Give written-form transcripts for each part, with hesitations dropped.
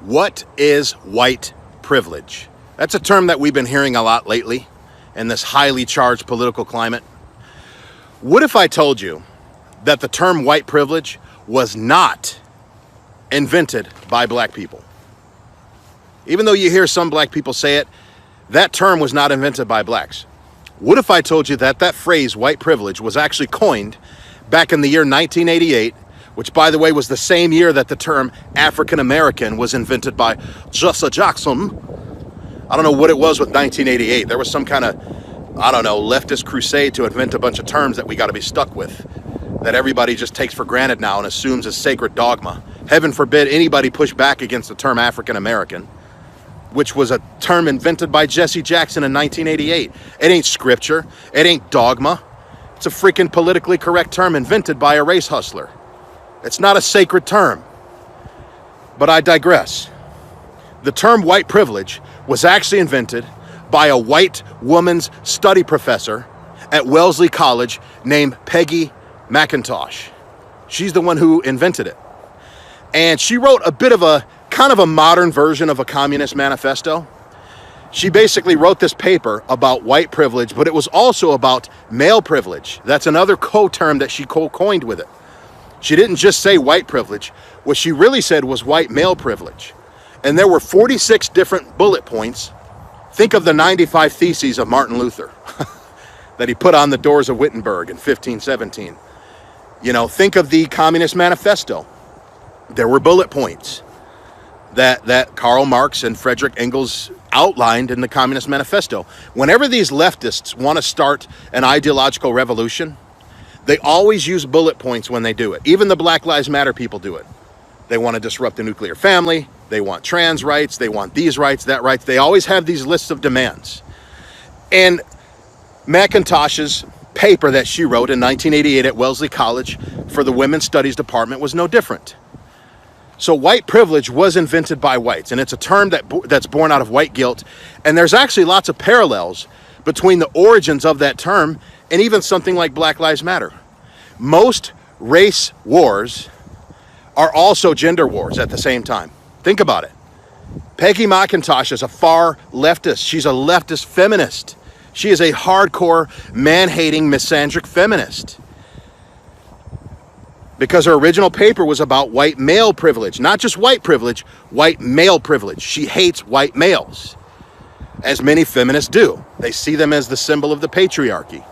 What is white privilege? That's a term that we've been hearing a lot lately in this highly charged political climate. What if I told you that the term white privilege was not invented by black people? Even though you hear some black people say it, that term was not invented by blacks. What if I told you that that phrase, white privilege, was actually coined back in the year 1988, which, by the way, was the same year that the term African American was invented by Jesse Jackson. I don't know what it was with 1988. There was some kind of, leftist crusade to invent a bunch of terms that we got to be stuck with, that everybody just takes for granted now and assumes as sacred dogma. Heaven forbid anybody push back against the term African American, which was a term invented by Jesse Jackson in 1988. It ain't scripture. It ain't dogma. It's a freaking politically correct term invented by a race hustler. It's not a sacred term. But I digress. The term white privilege was actually invented by a white woman's study professor at Wellesley College named Peggy McIntosh. She's the one who invented it. And she wrote a bit of a kind of a modern version of a communist manifesto. She basically wrote this paper about white privilege, but it was also about male privilege. That's another co-term that she coined with it. She didn't just say white privilege. What she really said was white male privilege. And there were 46 different bullet points. Think of the 95 Theses of Martin Luther that he put on the doors of Wittenberg in 1517. Think of the Communist Manifesto. There were bullet points that Karl Marx and Friedrich Engels outlined in the Communist Manifesto. Whenever these leftists want to start an ideological revolution, they always use bullet points when they do it. Even the Black Lives Matter people do it. They want to disrupt the nuclear family. They want trans rights. They want these rights, that rights. They always have these lists of demands. And McIntosh's paper that she wrote in 1988 at Wellesley College for the Women's Studies Department was no different. So white privilege was invented by whites, and it's a term that's born out of white guilt. And there's actually lots of parallels between the origins of that term and even something like Black Lives Matter. Most race wars are also gender wars at the same time. Think about it. Peggy McIntosh is a far leftist. She's a leftist feminist. She is a hardcore, man-hating, misandric feminist. Because her original paper was about white male privilege. Not just white privilege, white male privilege. She hates white males, as many feminists do. They see them as the symbol of the patriarchy.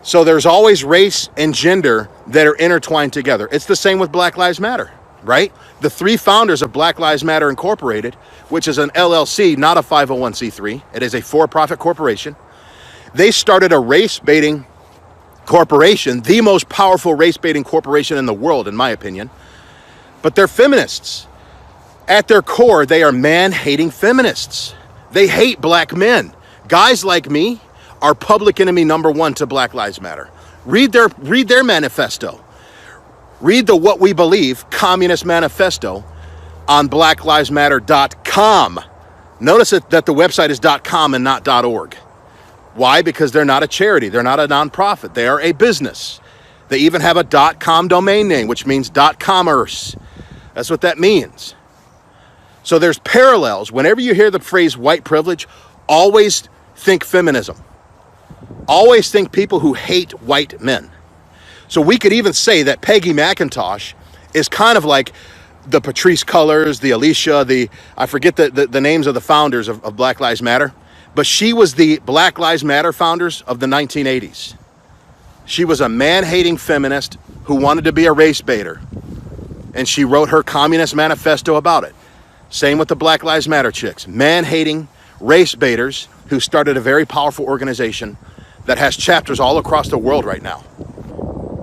So there's always race and gender that are intertwined together. It's the same with Black Lives Matter, right? The three founders of Black Lives Matter Incorporated, which is an LLC, not a 501c3. It is a for-profit corporation. They started a race-baiting corporation, the most powerful race-baiting corporation in the world, in my opinion. But they're feminists. At their core, they are man-hating feminists. They hate black men. Guys like me are public enemy number one to Black Lives Matter. Read their manifesto. Read the What We Believe Communist Manifesto on blacklivesmatter.com. Notice that the website is .com and not .org. Why? Because they're not a charity. They're not a nonprofit. They are a business. They even have a .com domain name, which means .commerce. That's what that means. So there's parallels. Whenever you hear the phrase white privilege, always think feminism. Always think people who hate white men. So we could even say that Peggy McIntosh is kind of like the Patrisse Cullors, the Alicia, I forget the names of the founders of Black Lives Matter, but she was the Black Lives Matter founders of the 1980s. She was a man-hating feminist who wanted to be a race baiter, and she wrote her Communist Manifesto about it. Same with the Black Lives Matter chicks, man-hating race baiters who started a very powerful organization that has chapters all across the world right now.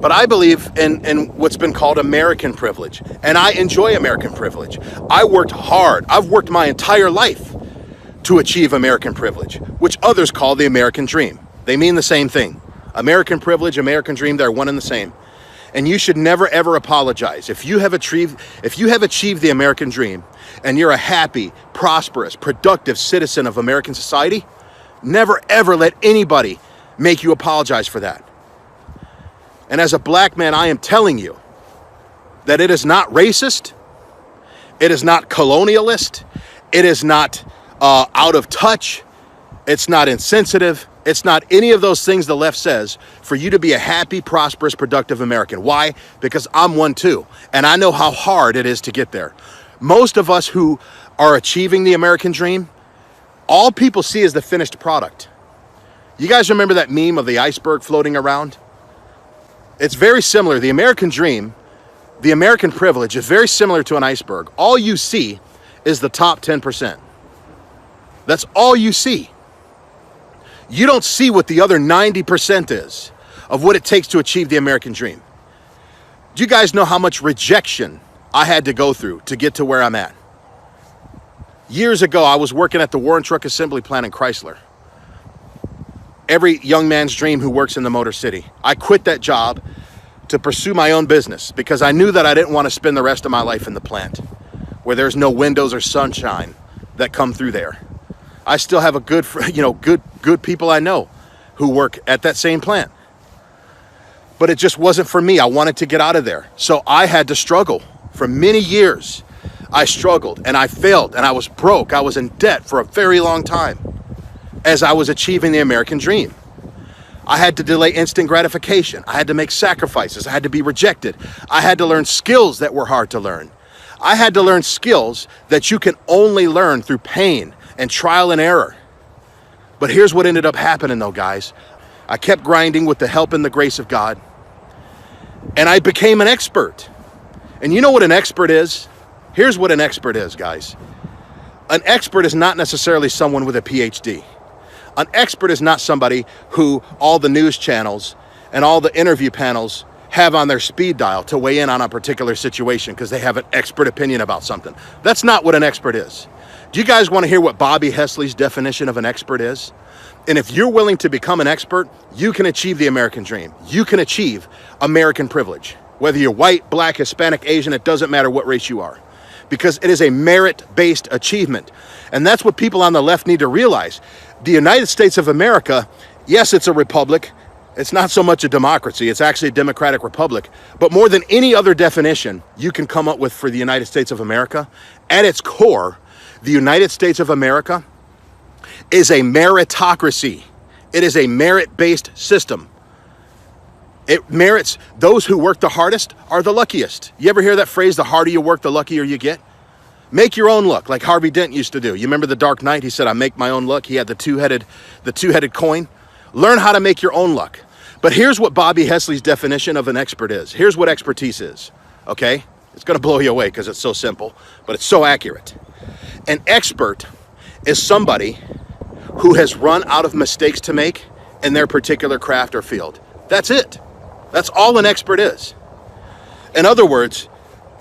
But I believe in what's been called American privilege, and I enjoy American privilege. I worked hard. I've worked my entire life to achieve American privilege, which others call the American dream. They mean the same thing. American privilege, American dream, they're one and the same. And you should never ever apologize. If you have achieved the American dream and you're a happy, prosperous, productive citizen of American society, never ever let anybody make you apologize for that. And as a black man, I am telling you that it is not racist, It is not colonialist. It is not out of touch. It's not insensitive. It's not any of those things the left says for you to be a happy, prosperous, productive American. Why? Because I'm one too. And I know how hard it is to get there. Most of us who are achieving the American dream, all people see is the finished product. You guys remember that meme of the iceberg floating around? It's very similar. The American dream, the American privilege is very similar to an iceberg. All you see is the top 10%. That's all you see. You don't see what the other 90% is of what it takes to achieve the American dream. Do you guys know how much rejection I had to go through to get to where I'm at? Years ago, I was working at the Warren Truck Assembly Plant in Chrysler. Every young man's dream who works in the Motor City. I quit that job to pursue my own business because I knew that I didn't want to spend the rest of my life in the plant where there's no windows or sunshine that come through there. I still have a good people I know who work at that same plant. But it just wasn't for me. I wanted to get out of there. So I had to struggle for many years. I struggled and I failed and I was broke. I was in debt for a very long time as I was achieving the American dream. I had to delay instant gratification. I had to make sacrifices. I had to be rejected. I had to learn skills that were hard to learn. I had to learn skills that you can only learn through pain and trial and error. But here's what ended up happening though, guys. I kept grinding with the help and the grace of God. And I became an expert. And you know what an expert is? Here's what an expert is, guys. An expert is not necessarily someone with a PhD. An expert is not somebody who all the news channels and all the interview panels have on their speed dial to weigh in on a particular situation because they have an expert opinion about something. That's not what an expert is. Do you guys want to hear what Bobby Hesley's definition of an expert is? And if you're willing to become an expert, you can achieve the American dream. You can achieve American privilege. Whether you're white, black, Hispanic, Asian, it doesn't matter what race you are. Because it is a merit-based achievement. And that's what people on the left need to realize. The United States of America, yes, it's a republic. It's not so much a democracy. It's actually a democratic republic. But more than any other definition you can come up with for the United States of America, at its core, the United States of America is a meritocracy. It is a merit-based system. It merits those who work the hardest are the luckiest. You ever hear that phrase, the harder you work, the luckier you get? Make your own luck, like Harvey Dent used to do. You remember The Dark Knight? He said, I make my own luck. He had the two-headed coin. Learn how to make your own luck. But here's what Bobby Hesley's definition of an expert is. Here's what expertise is, okay? It's gonna blow you away because it's so simple, but it's so accurate. An expert is somebody who has run out of mistakes to make in their particular craft or field. That's it. That's all an expert is. In other words,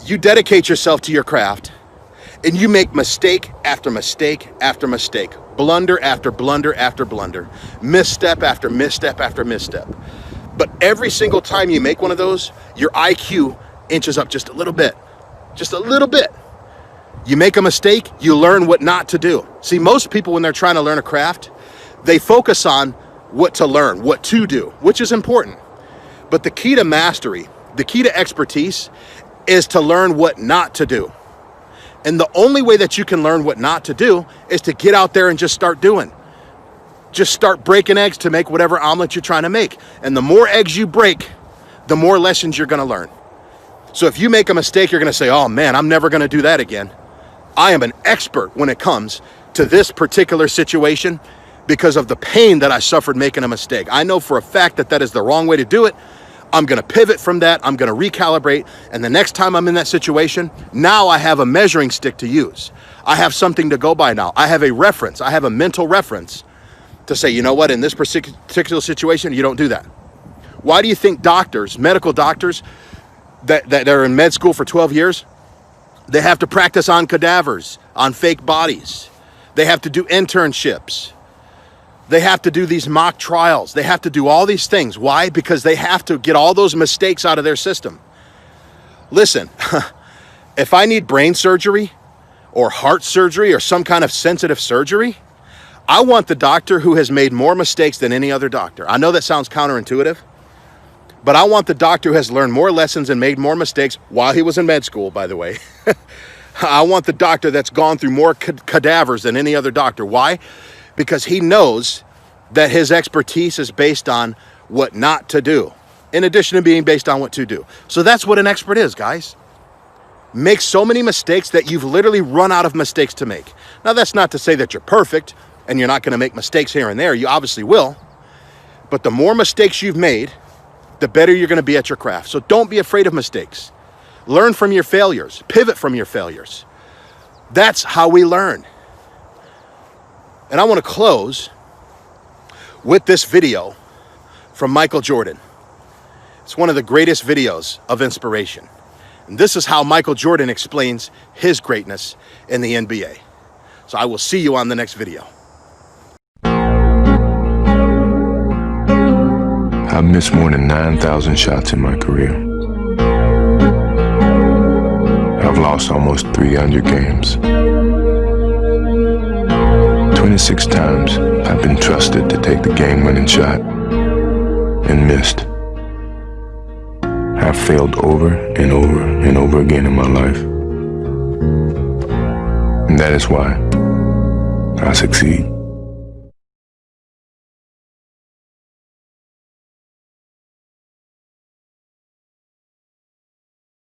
you dedicate yourself to your craft and you make mistake after mistake after mistake, blunder after blunder after blunder, misstep after misstep after misstep. But every single time you make one of those, your IQ inches up just a little bit, just a little bit. You make a mistake, you learn what not to do. See, most people, when they're trying to learn a craft, they focus on what to learn, what to do, which is important. But the key to mastery, the key to expertise is to learn what not to do. And the only way that you can learn what not to do is to get out there and just start doing. Just start breaking eggs to make whatever omelet you're trying to make. And the more eggs you break, the more lessons you're going to learn. So if you make a mistake, you're going to say, oh man, I'm never going to do that again. I am an expert when it comes to this particular situation because of the pain that I suffered making a mistake. I know for a fact that that is the wrong way to do it. I'm going to pivot from that. I'm going to recalibrate. And the next time I'm in that situation, now I have a measuring stick to use. I have something to go by now. I have a reference. I have a mental reference to say, you know what, in this particular situation, you don't do that. Why do you think doctors, medical doctors that are in med school for 12 years, they have to practice on cadavers, on fake bodies. They have to do internships. They have to do these mock trials. They have to do all these things. Why? Because they have to get all those mistakes out of their system. Listen, if I need brain surgery or heart surgery or some kind of sensitive surgery, I want the doctor who has made more mistakes than any other doctor. I know that sounds counterintuitive, but I want the doctor who has learned more lessons and made more mistakes while he was in med school, by the way. I want the doctor that's gone through more cadavers than any other doctor. Why? Because he knows that his expertise is based on what not to do, in addition to being based on what to do. So that's what an expert is, guys. Make so many mistakes that you've literally run out of mistakes to make. Now, that's not to say that you're perfect and you're not going to make mistakes here and there. You obviously will. But the more mistakes you've made, the better you're going to be at your craft. So don't be afraid of mistakes. Learn from your failures. Pivot from your failures. That's how we learn. And I want to close with this video from Michael Jordan. It's one of the greatest videos of inspiration. And this is how Michael Jordan explains his greatness in the NBA. So I will see you on the next video. I've missed more than 9,000 shots in my career. I've lost almost 300 games. 26 times I've been trusted to take the game-winning shot and missed. I've failed over and over and over again in my life. And that is why I succeed.